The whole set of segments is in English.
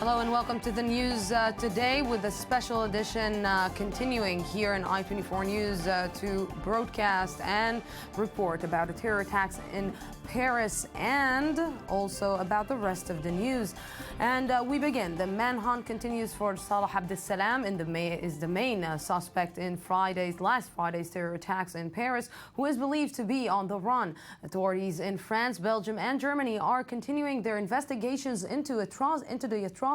Hello and welcome to the news today with a special edition continuing here in I-24 News to broadcast and report about the terror attacks in Paris and also about the rest of the news. And we begin. The manhunt continues for Salah Abdeslam is the main suspect in last Friday's terror attacks in Paris, who is believed to be on the run. Authorities in France, Belgium and Germany are continuing their investigations into the atrocity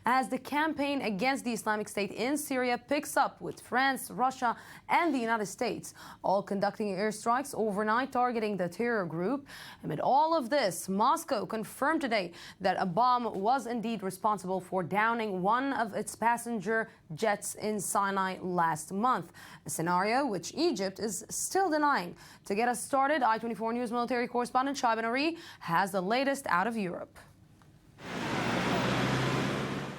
as the campaign against the Islamic State in Syria picks up, with France, Russia and the United States all conducting airstrikes overnight targeting the terror group. Amid all of this, Moscow confirmed today that a bomb was indeed responsible for downing one of its passenger jets in Sinai last month, a scenario which Egypt is still denying. To get us started, I-24 News military correspondent Shai Ben-Ari has the latest out of Europe.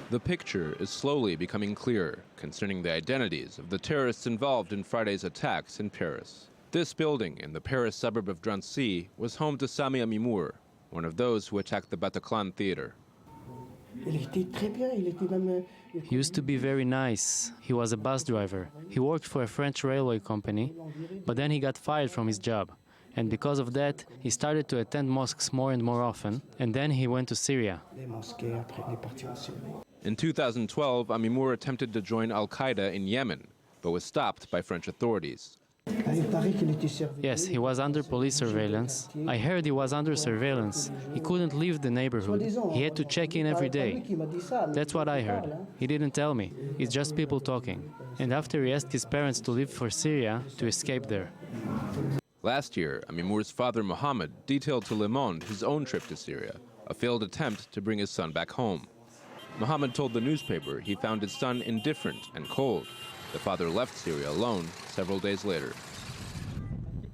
The picture is slowly becoming clearer concerning the identities of the terrorists involved in Friday's attacks in Paris. This building in the Paris suburb of Drancy was home to Sami Amimour, one of those who attacked the Bataclan theater. He used to be very nice. He was a bus driver. He worked for a French railway company, but then he got fired from his job. And because of that, he started to attend mosques more and more often, and then he went to Syria. In 2012, Amimour attempted to join Al-Qaeda in Yemen, but was stopped by French authorities. Yes, he was under police surveillance. I heard he was under surveillance. He couldn't leave the neighborhood. He had to check in every day. That's what I heard. He didn't tell me. It's just people talking. And after he asked his parents to leave for Syria to escape there. Last year, Amimour's father Mohammed detailed to Le Monde his own trip to Syria, a failed attempt to bring his son back home. Mohammed told the newspaper he found his son indifferent and cold. The father left Syria alone several days later.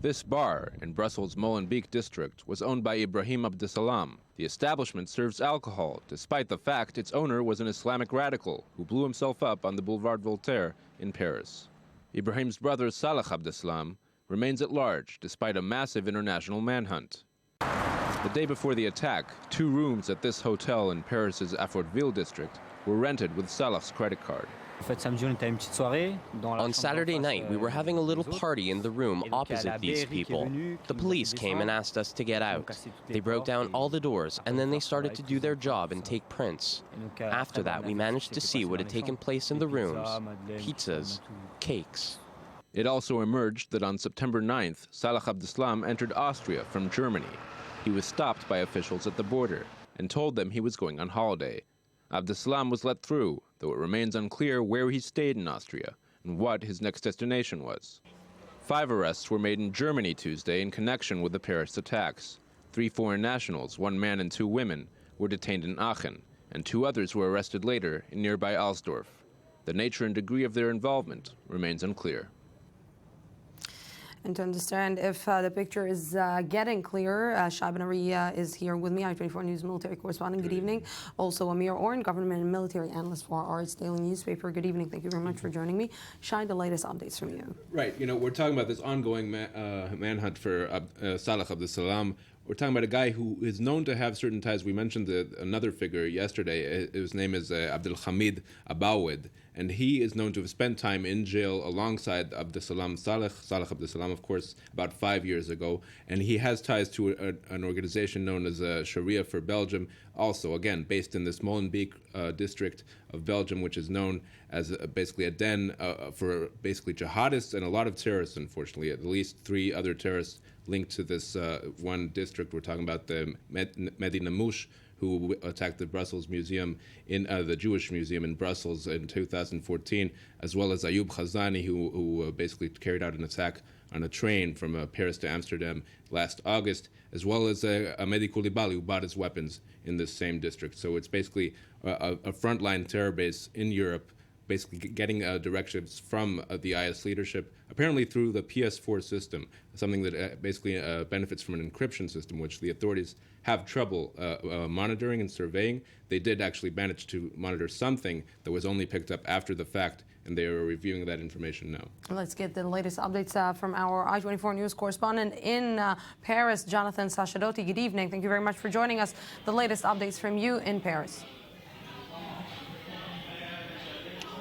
This bar in Brussels' Molenbeek district was owned by Ibrahim Abdeslam. The establishment serves alcohol, despite the fact its owner was an Islamic radical who blew himself up on the Boulevard Voltaire in Paris. Ibrahim's brother Salah Abdeslam remains at large despite a massive international manhunt. The day before the attack, 2 rooms at this hotel in Paris's Affortville district were rented with Salah's credit card. On Saturday night, we were having a little party in the room opposite these people. The police came and asked us to get out. They broke down all the doors, and then they started to do their job and take prints. After that, we managed to see what had taken place in the rooms: pizzas, cakes. It also emerged that on September 9th, Salah Abdeslam entered Austria from Germany. He was stopped by officials at the border and told them he was going on holiday. Abdeslam was let through, though it remains unclear where he stayed in Austria and what his next destination was. 5 arrests were made in Germany Tuesday in connection with the Paris attacks. 3 foreign nationals, 1 man and 2 women, were detained in Aachen, and 2 others were arrested later in nearby Alsdorf. The nature and degree of their involvement remains unclear. And to understand if the picture is getting clearer, Shai Ben-Ari is here with me, I-24 News military correspondent. Good evening. Also, Amir Oren, government and military analyst for Arts Daily newspaper. Good evening. Thank you very much for joining me. Shai, the latest updates from you. Right. We're talking about this ongoing manhunt for Salah Abdeslam. We're talking about a guy who is known to have certain ties. We mentioned another figure yesterday. His name is Abdelhamid Abawed, and he is known to have spent time in jail alongside Abdeslam Salah Abdeslam, of course, about 5 years ago. And he has ties to an organization known as Sharia for Belgium, also, again, based in this Molenbeek district of Belgium, which is known as basically a den for basically jihadists and a lot of terrorists, unfortunately, at least 3 other terrorists linked to this one district. We're talking about the Mehdi Namouche, who attacked the Brussels Museum, the Jewish Museum in Brussels in 2014, as well as Ayub Khazani, who basically carried out an attack on a train from Paris to Amsterdam last August, as well as Mehdi Koulibaly, who bought his weapons in this same district. So it's basically a frontline terror base in Europe, basically getting directives from the IS leadership, apparently through the PS4 system, something that basically benefits from an encryption system, which the authorities have trouble monitoring and surveying. They did actually manage to monitor something that was only picked up after the fact, and they are reviewing that information now. Let's get the latest updates from our I-24 News correspondent in Paris, Jonathan Sachadoti. Good evening. Thank you very much for joining us. The latest updates from you in Paris.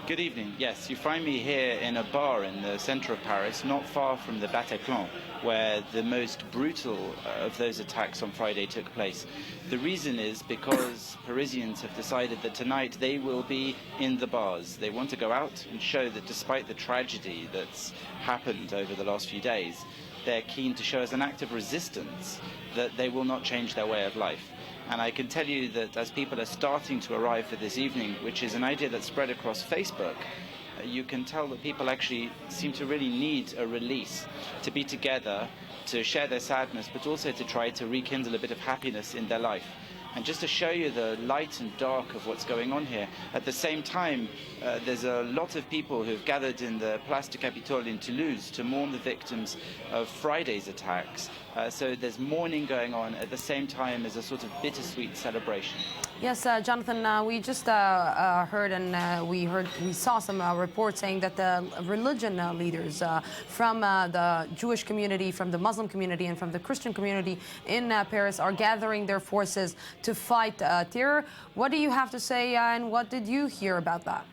Good evening. Yes, you find me here in a bar in the center of Paris, not far from the Bataclan, where the most brutal of those attacks on Friday took place. The reason is because Parisians have decided that tonight they will be in the bars. They want to go out and show that despite the tragedy that's happened over the last few days, they're keen to show as an act of resistance that they will not change their way of life. And I can tell you that as people are starting to arrive for this evening, which is an idea that's spread across Facebook, you can tell that people actually seem to really need a release, to be together, to share their sadness, but also to try to rekindle a bit of happiness in their life. And just to show you the light and dark of what's going on here, at the same time, there's a lot of people who've gathered in the Place du Capitole in Toulouse to mourn the victims of Friday's attacks. So there's mourning going on at the same time as a sort of bittersweet celebration. Yes, Jonathan, we just heard and we saw some reports saying that the religion leaders from the Jewish community, from the Muslim community, and from the Christian community in Paris are gathering their forces to fight terror. What do you have to say, and what did you hear about that?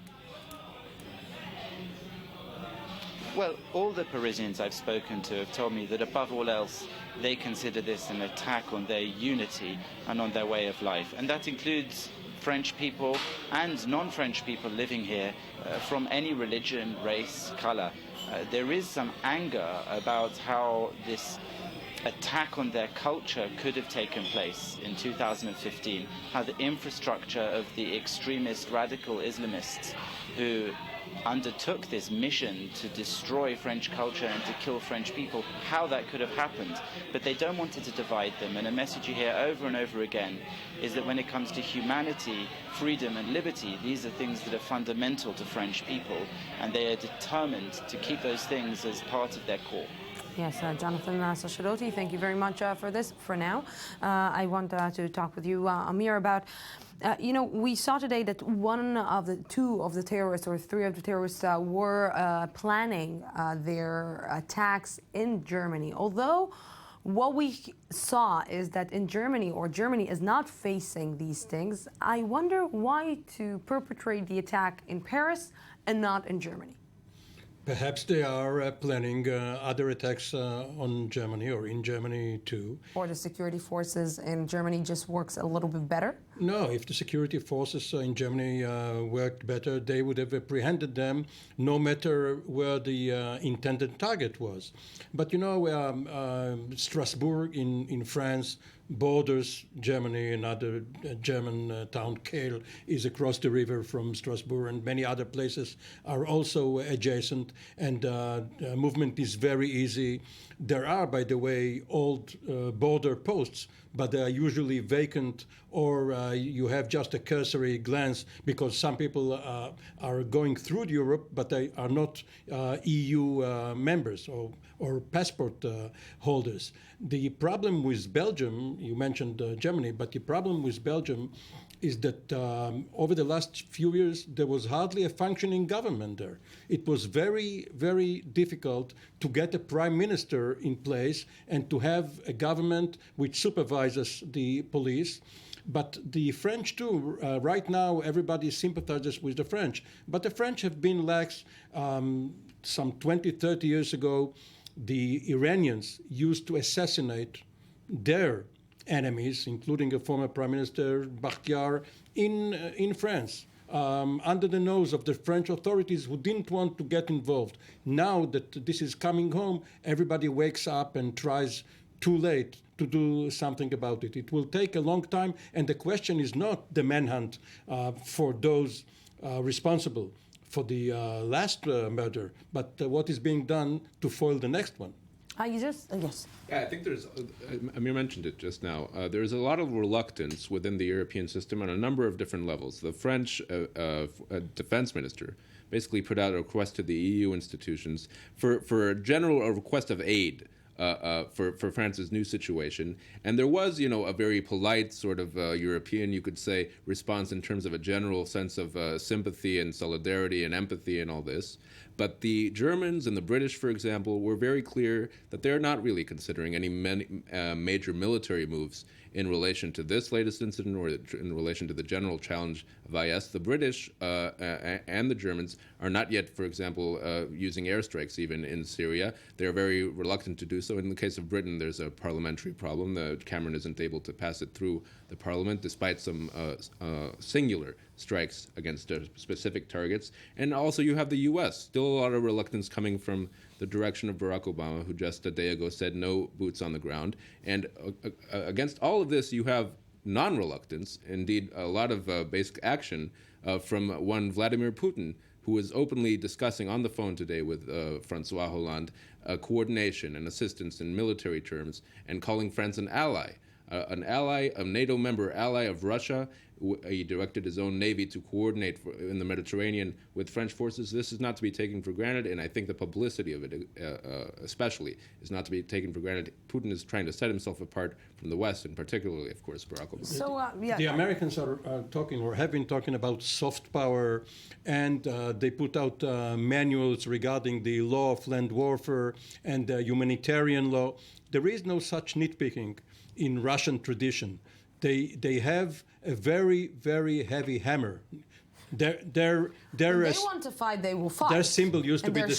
Well, all the Parisians I've spoken to have told me that above all else, they consider this an attack on their unity and on their way of life. And that includes French people and non-French people living here from any religion, race, color. There is some anger about how this attack on their culture could have taken place in 2015, how the infrastructure of the extremist radical Islamists who undertook this mission to destroy French culture and to kill French people, how that could have happened. But they don't want it to divide them, and a message you hear over and over again is that when it comes to humanity, freedom and liberty, these are things that are fundamental to French people, and they are determined to keep those things as part of their core. Yes, Jonathan Sacerdoti, thank you very much for this. For now, I want to talk with you, Amir, about we saw today that two of the terrorists or three of the terrorists were planning their attacks in Germany. Although what we saw is that in Germany is not facing these things, I wonder why to perpetrate the attack in Paris and not in Germany. Perhaps they are planning other attacks on Germany or in Germany too. Or the security forces in Germany just works a little bit better? No, if the security forces in Germany worked better, they would have apprehended them no matter where the intended target was. But Strasbourg in France borders Germany. Another German town, Kehl, is across the river from Strasbourg, and many other places are also adjacent, and movement is very easy. There are, by the way, old border posts, but they are usually vacant, or you have just a cursory glance because some people are going through Europe, but they are not EU members or passport holders. The problem with Belgium, you mentioned Germany, but the problem with Belgium is that over the last few years, there was hardly a functioning government there. It was very, very difficult to get a prime minister in place and to have a government which supervises the police. But the French too, right now everybody sympathizes with the French. But the French have been lax. Some 20, 30 years ago, the Iranians used to assassinate their enemies, including a former Prime Minister, Bakhtiar, in France, under the nose of the French authorities who didn't want to get involved. Now that this is coming home, everybody wakes up and tries too late to do something about it. It will take a long time, and the question is not the manhunt for those responsible for the last murder, but what is being done to foil the next one. Yes. Yeah, I think there's, Amir mentioned it just now, there's a lot of reluctance within the European system on a number of different levels. The French defense minister basically put out a request to the EU institutions for a request of aid for France's new situation. And there was, a very polite sort of European, you could say, response in terms of a general sense of sympathy and solidarity and empathy and all this. But the Germans and the British, for example, were very clear that they're not really considering any major military moves in relation to this latest incident or in relation to the general challenge of IS. The British and the Germans are not yet, for example, using airstrikes even in Syria. They're very reluctant to do so. In the case of Britain, there's a parliamentary problem. Cameron isn't able to pass it through the parliament, despite some singular strikes against specific targets. And also you have the U.S., still a lot of reluctance coming from the direction of Barack Obama, who just a day ago said no boots on the ground. And against all of this, you have non-reluctance, indeed a lot of basic action from one Vladimir Putin, who was openly discussing on the phone today with Francois Hollande coordination and assistance in military terms, and calling France an ally, a NATO member ally of Russia. He directed his own navy to coordinate in the Mediterranean with French forces. This is not to be taken for granted, and I think the publicity of it especially is not to be taken for granted. Putin is trying to set himself apart from the West, and particularly, of course, Barack Obama. So, the Americans are talking or have been talking about soft power, and they put out manuals regarding the law of land warfare and humanitarian law. There is no such nitpicking in Russian tradition. They have a very, very heavy hammer. They want to fight, they will fight. Their symbol used to be the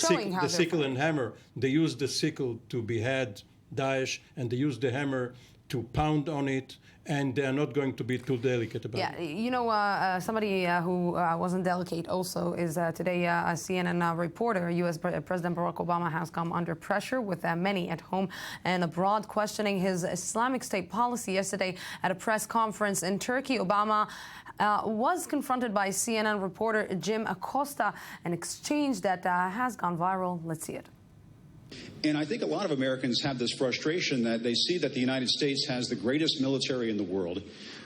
sickle and hammer. They used the sickle to behead Daesh, and they used the hammer to pound on it, and they're not going to be too delicate about it. Yeah, somebody who wasn't delicate also is today a CNN reporter. U.S. President Barack Obama has come under pressure with many at home and abroad questioning his Islamic State policy. Yesterday at a press conference in Turkey, Obama was confronted by CNN reporter Jim Acosta, an exchange that has gone viral. Let's see it. And I think a lot of Americans have this frustration that they see that the United States has the greatest military in the world.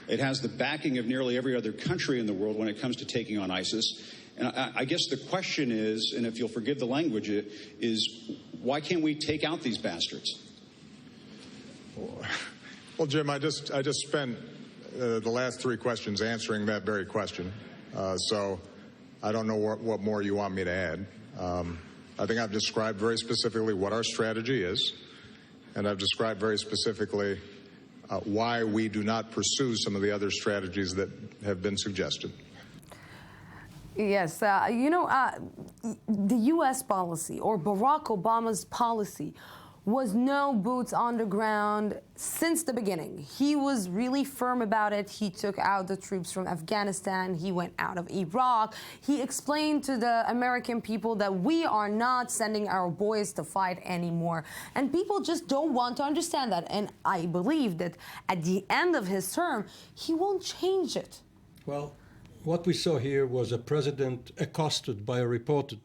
It has the backing of nearly every other country in the world when it comes to taking on ISIS. And I guess the question is, and if you'll forgive the language, is why can't we take out these bastards? Well, Jim, I just spent the last three questions answering that very question. So I don't know what more you want me to add. I think I've described very specifically what our strategy is, and I've described very specifically why we do not pursue some of the other strategies that have been suggested. Yes, the U.S. policy, or Barack Obama's policy, was no boots on the ground since the beginning. He was really firm about it. He took out the troops from Afghanistan. He went out of Iraq. He explained to the American people that we are not sending our boys to fight anymore. And people just don't want to understand that. And I believe that at the end of his term, he won't change it. Well, what we saw here was a president accosted by a reporter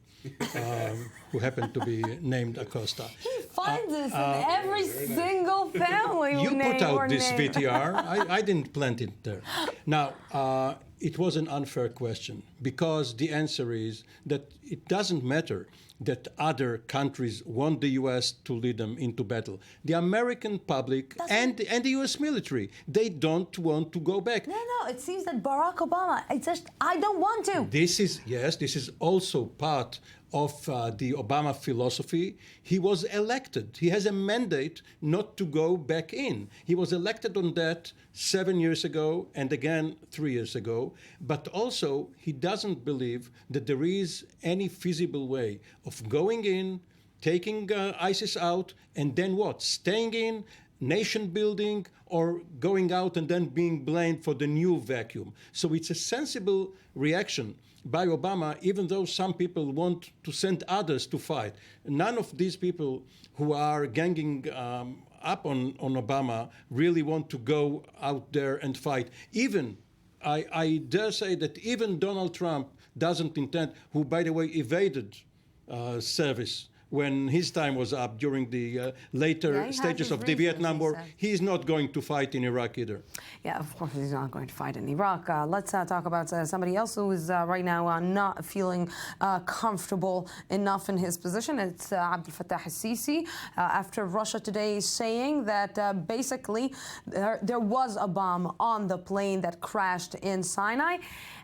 who happened to be named Acosta. He finds this in every single family. You put out this VTR. I didn't plant it there. Now, it was an unfair question because the answer is that it doesn't matter that other countries want the U.S. to lead them into battle. The American public and the U.S. military, they don't want to go back. No, it seems that Barack Obama, I don't want to. This is also part of the Obama philosophy. He was elected. He has a mandate not to go back in. He was elected on that 7 years ago and again 3 years ago. But also, he doesn't believe that there is any feasible way of going in, taking ISIS out, and then what? Staying in, nation building, or going out and then being blamed for the new vacuum. So it's a sensible reaction by Obama, even though some people want to send others to fight. None of these people who are ganging up on Obama really want to go out there and fight. Even, I dare say that even Donald Trump doesn't intend, who, by the way, evaded service when his time was up during the later stages of the Vietnam War, he is not going to fight in Iraq either. Yeah, of course he's not going to fight in Iraq. Let's talk about somebody else who is right now not feeling comfortable enough in his position. It's Abdel Fattah al-Sisi, after Russia today is saying that basically there was a bomb on the plane that crashed in Sinai.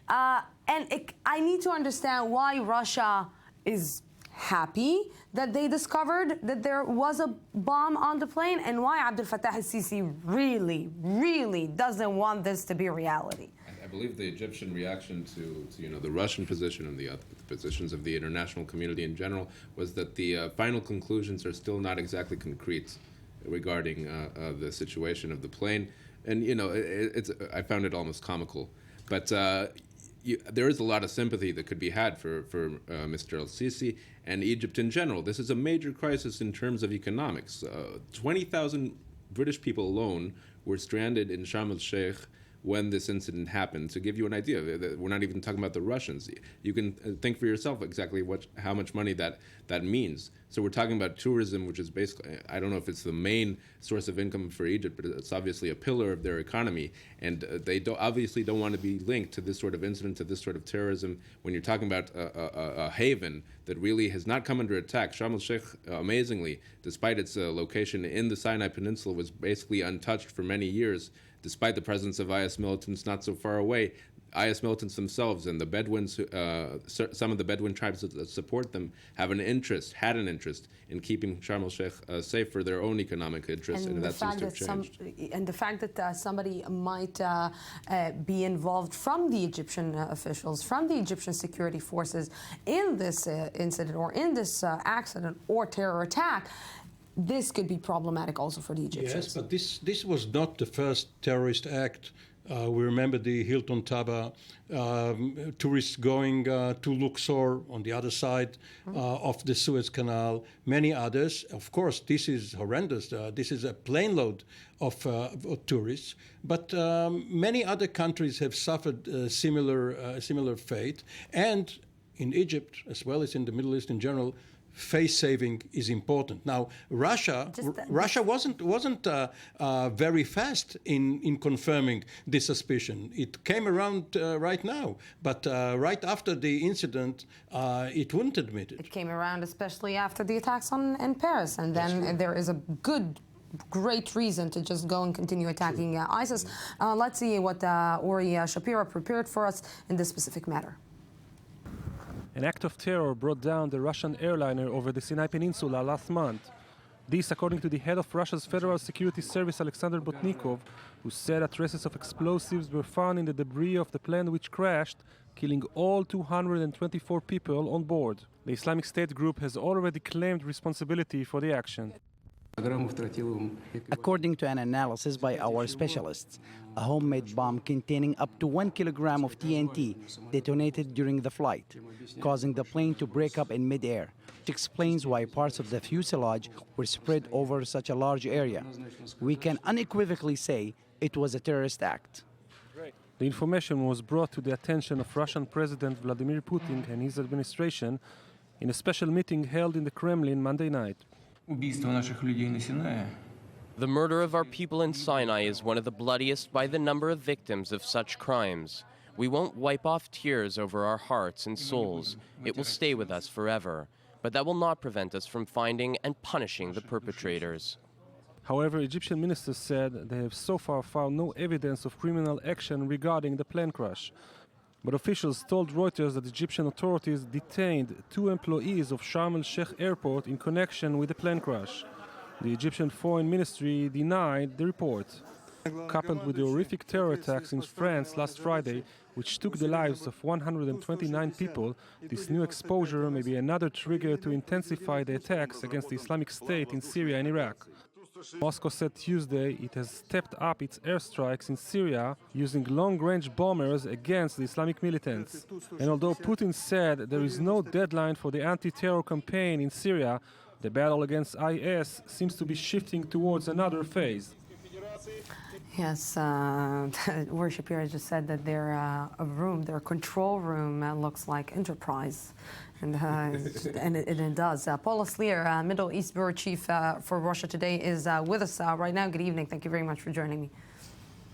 I need to understand why Russia is happy that they discovered that there was a bomb on the plane, and why Abdel Fattah al-Sisi really doesn't want this to be a reality. I believe the Egyptian reaction to the Russian position and the positions of the international community in general was that the final conclusions are still not exactly concrete regarding the situation of the plane, and I found it almost comical, but. There is a lot of sympathy that could be had for Mr. El-Sisi and Egypt in general. This is a major crisis in terms of economics. 20,000 British people alone were stranded in Sharm el-Sheikh when this incident happened. To give you an idea, we're not even talking about the Russians. You can think for yourself exactly how much money that means. So we're talking about tourism, which is basically, I don't know if it's the main source of income for Egypt, but it's obviously a pillar of their economy. And they obviously don't want to be linked to this sort of incident, to this sort of terrorism. When you're talking about a haven that really has not come under attack, Sharm el-Sheikh, amazingly, despite its location in the Sinai Peninsula, was basically untouched for many years, despite the presence of IS militants not so far away. IS militants themselves and the Bedouins, some of the Bedouin tribes that support them, had an interest in keeping Sharm el-Sheikh safe for their own economic interests, and that seems to have changed. And the fact that somebody might be involved from the Egyptian officials, from the Egyptian security forces in this incident or in this accident or terror attack, this could be problematic also for the Egyptians. Yes, but this was not the first terrorist act. We remember the Hilton Taba tourists going to Luxor on the other side of the Suez Canal, many others. Of course, this is horrendous. This is a plane load of tourists. But many other countries have suffered similar fate. And in Egypt, as well as in the Middle East in general, face saving is important. Now, Russia wasn't very fast in confirming this suspicion. It came around right now, but right after the incident, it wouldn't admit it. It came around especially after the attacks in Paris, and then there is a great reason to just go and continue attacking ISIS. Let's see what Uri Shapira prepared for us in this specific matter. An act of terror brought down the Russian airliner over the Sinai Peninsula last month. This, according to the head of Russia's Federal Security Service, Alexander Botnikov, who said that traces of explosives were found in the debris of the plane which crashed, killing all 224 people on board. The Islamic State group has already claimed responsibility for the action. According to an analysis by our specialists, a homemade bomb containing up to 1 kilogram of TNT detonated during the flight, causing the plane to break up in mid-air, which explains why parts of the fuselage were spread over such a large area. We can unequivocally say it was a terrorist act. The information was brought to the attention of Russian President Vladimir Putin and his administration in a special meeting held in the Kremlin Monday night. The murder of our people in Sinai is one of the bloodiest by the number of victims of such crimes. We won't wipe off tears over our hearts and souls. It will stay with us forever. But that will not prevent us from finding and punishing the perpetrators. However, Egyptian ministers said they have so far found no evidence of criminal action regarding the plane crash. But officials told Reuters that Egyptian authorities detained 2 employees of Sharm el-Sheikh airport in connection with the plane crash. The Egyptian Foreign Ministry denied the report. Coupled with the horrific terror attacks in France last Friday, which took the lives of 129 people, this new exposure may be another trigger to intensify the attacks against the Islamic State in Syria and Iraq. Moscow said Tuesday it has stepped up its airstrikes in Syria using long-range bombers against the Islamic militants. And although Putin said there is no deadline for the anti-terror campaign in Syria, the battle against IS seems to be shifting towards another phase. Yes, Uri Shapira just said that their control room looks like Enterprise. And it does. Paula Slier, Middle East Bureau Chief for Russia Today, is with us right now. Good evening. Thank you very much for joining me.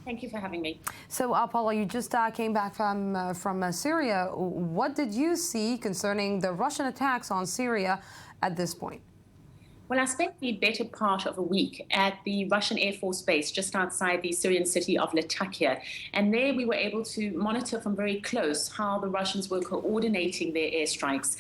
Thank you for having me. So, Paula, you just came back from Syria. What did you see concerning the Russian attacks on Syria at this point? Well, I spent the better part of a week at the Russian Air Force Base just outside the Syrian city of Latakia. And there we were able to monitor from very close how the Russians were coordinating their airstrikes.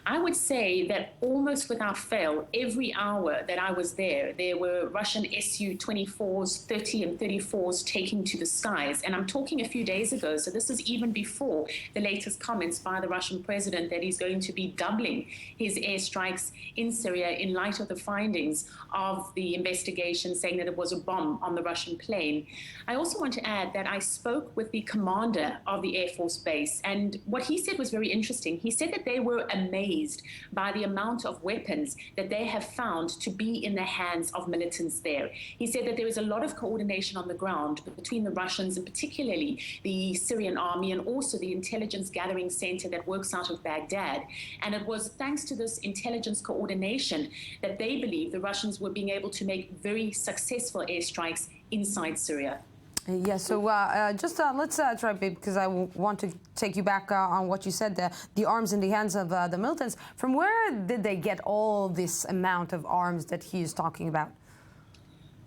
I would say that almost without fail, every hour that I was there were Russian Su-24s, 30 and 34s taking to the skies. And I'm talking a few days ago, so this is even before the latest comments by the Russian president that he's going to be doubling his airstrikes in Syria in light of the findings of the investigation saying that it was a bomb on the Russian plane. I also want to add that I spoke with the commander of the Air Force Base, and what he said was very interesting. He said that they were amazed by the amount of weapons that they have found to be in the hands of militants there. He said that there is a lot of coordination on the ground between the Russians and particularly the Syrian army and also the intelligence gathering center that works out of Baghdad. And it was thanks to this intelligence coordination that they believe the Russians were being able to make very successful airstrikes inside Syria. Yeah, so let's try, because I want to take you back on what you said, the arms in the hands of the militants. From where did they get all this amount of arms that he is talking about?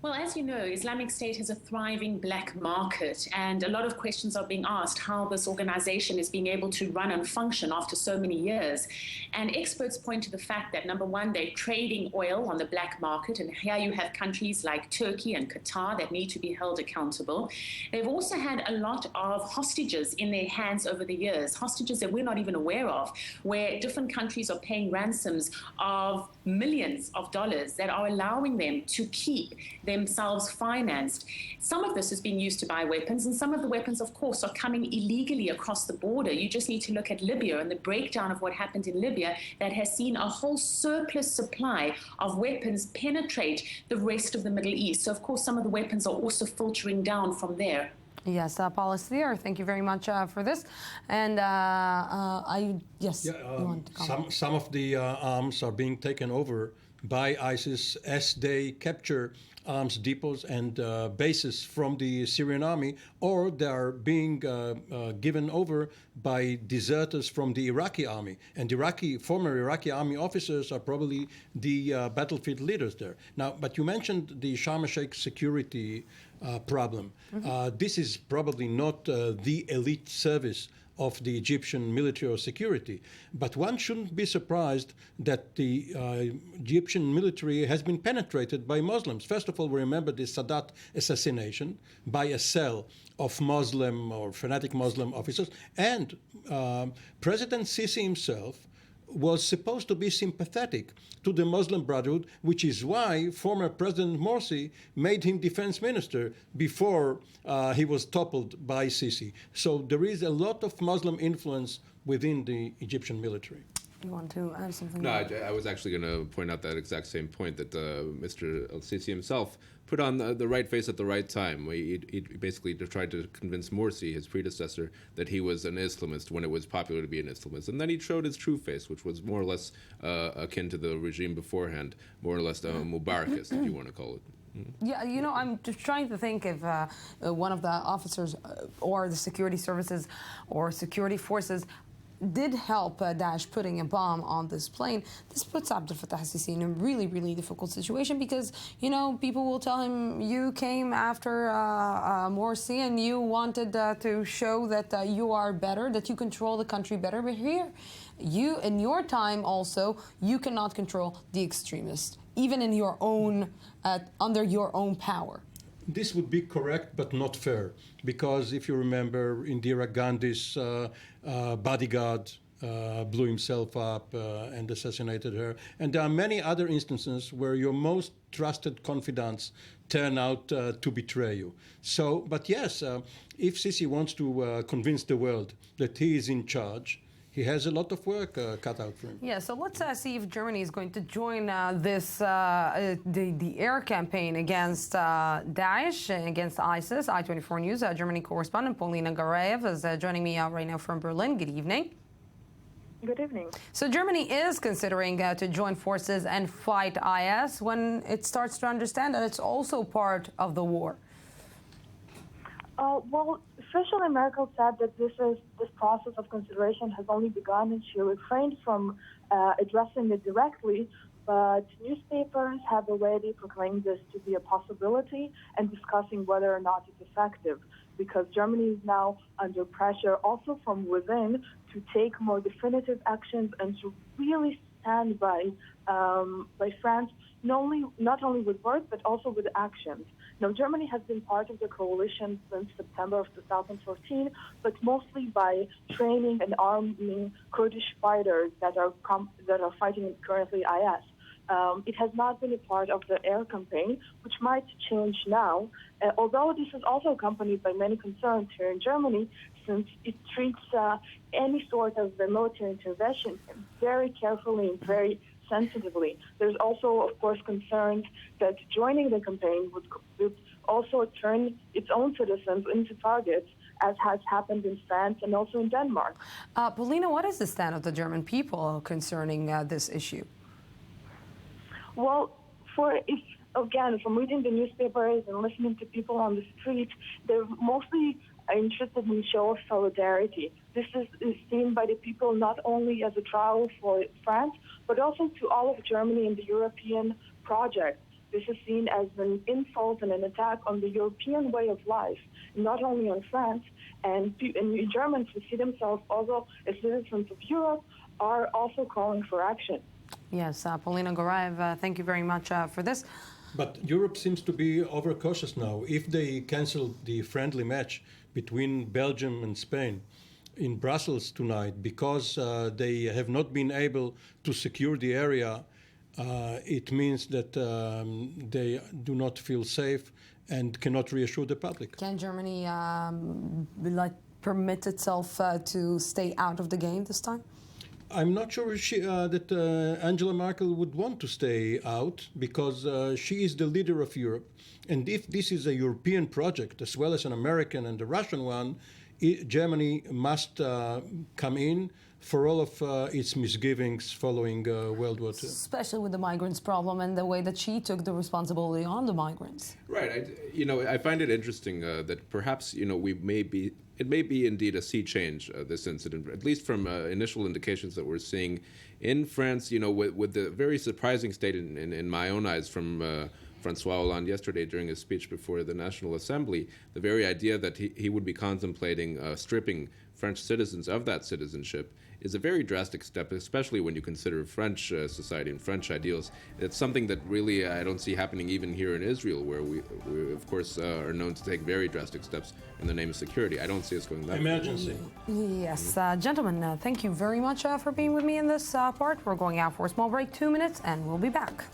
Well, as you know, Islamic State has a thriving black market, and a lot of questions are being asked how this organization is being able to run and function after so many years. And experts point to the fact that, number one, they're trading oil on the black market, and here you have countries like Turkey and Qatar that need to be held accountable. They've also had a lot of hostages in their hands over the years, hostages that we're not even aware of, where different countries are paying ransoms of millions of dollars that are allowing them to keep themselves financed. Some of this is being used to buy weapons, and some of the weapons, of course, are coming illegally across the border. You just need to look at Libya and the breakdown of what happened in Libya that has seen a whole surplus supply of weapons penetrate the rest of the Middle East. So, of course, some of the weapons are also filtering down from there. Yes, Paula Slier, thank you very much for this. And some of the arms are being taken over by ISIS as they capture arms depots and bases from the Syrian army, or they are being given over by deserters from the Iraqi army. And former Iraqi army officers are probably the battlefield leaders there. Now, but you mentioned the Sharm el-Sheikh security problem. This is probably not the elite service of the Egyptian military or security. But one shouldn't be surprised that the Egyptian military has been penetrated by Muslims. First of all, we remember the Sadat assassination by a cell of Muslim or fanatic Muslim officers. And President Sisi himself was supposed to be sympathetic to the Muslim Brotherhood, which is why former President Morsi made him defense minister before he was toppled by Sisi. So there is a lot of Muslim influence within the Egyptian military. You want to add something? No, I was actually going to point out that exact same point, that Mr. El-Sisi himself put on the right face at the right time. He basically tried to convince Morsi, his predecessor, that he was an Islamist when it was popular to be an Islamist. And then he showed his true face, which was more or less akin to the regime beforehand, more or less Mubarakist, if you want to call it. Yeah, you know, I'm just trying to think if one of the officers or the security services or security forces did help Daesh putting a bomb on this plane. This puts Abdel Fattah al-Sisi in a really, really difficult situation because, you know, people will tell him, you came after Morsi and you wanted to show that you are better, that you control the country better. But here, you, in your time also, you cannot control the extremists, even in your own, under your own power. This would be correct, but not fair, because if you remember, Indira Gandhi's bodyguard blew himself up and assassinated her. And there are many other instances where your most trusted confidants turn out to betray you. So, but yes, if Sisi wants to convince the world that he is in charge, he has a lot of work cut out for him. Yeah, so let's see if Germany is going to join the air campaign against Daesh, against ISIS. I24 News Germany correspondent Paulina Garayev is joining me right now from Berlin. Good evening. Good evening. So Germany is considering to join forces and fight IS when it starts to understand that it's also part of the war. Well, officially Merkel said that this process of consideration has only begun, and she refrained from addressing it directly. But newspapers have already proclaimed this to be a possibility and discussing whether or not it's effective, because Germany is now under pressure also from within to take more definitive actions and to really stand by France, not only with words but also with actions. Now, Germany has been part of the coalition since September of 2014, but mostly by training and arming Kurdish fighters that are fighting currently IS. It has not been a part of the air campaign, which might change now, although this is also accompanied by many concerns here in Germany, since it treats any sort of military intervention very carefully and very sensitively. There's also, of course, concerns that joining the campaign would also turn its own citizens into targets, as has happened in France and also in Denmark. Polina, what is the stand of the German people concerning this issue? Well, from reading the newspapers and listening to people on the street, they're mostly interested in show of solidarity. This is seen by the people not only as a trial for France, but also to all of Germany and the European project. This is seen as an insult and an attack on the European way of life, not only on France. And Germans who see themselves also as citizens of Europe are also calling for action. Yes, Polina Goraev, thank you very much for this. But Europe seems to be overcautious now. If they cancel the friendly match between Belgium and Spain in Brussels tonight because they have not been able to secure the area, it means that they do not feel safe and cannot reassure the public. Can Germany permit itself to stay out of the game this time? I'm not sure that Angela Merkel would want to stay out, because she is the leader of Europe. And if this is a European project, as well as an American and a Russian one, Germany must come in for all of its misgivings following World War II. Especially with the migrants problem and the way that she took the responsibility on the migrants. Right. I find it interesting that perhaps, it may be indeed a sea change, this incident, at least from initial indications that we're seeing in France, with the very surprising statement in my own eyes from Francois Hollande yesterday during his speech before the National Assembly, the very idea that he would be contemplating stripping French citizens of that citizenship is a very drastic step, especially when you consider French society and French ideals. It's something that really I don't see happening even here in Israel, where we of course, are known to take very drastic steps in the name of security. I don't see us going that emergency. Yes, gentlemen, thank you very much for being with me in this part. We're going out for a small break, 2 minutes, and we'll be back.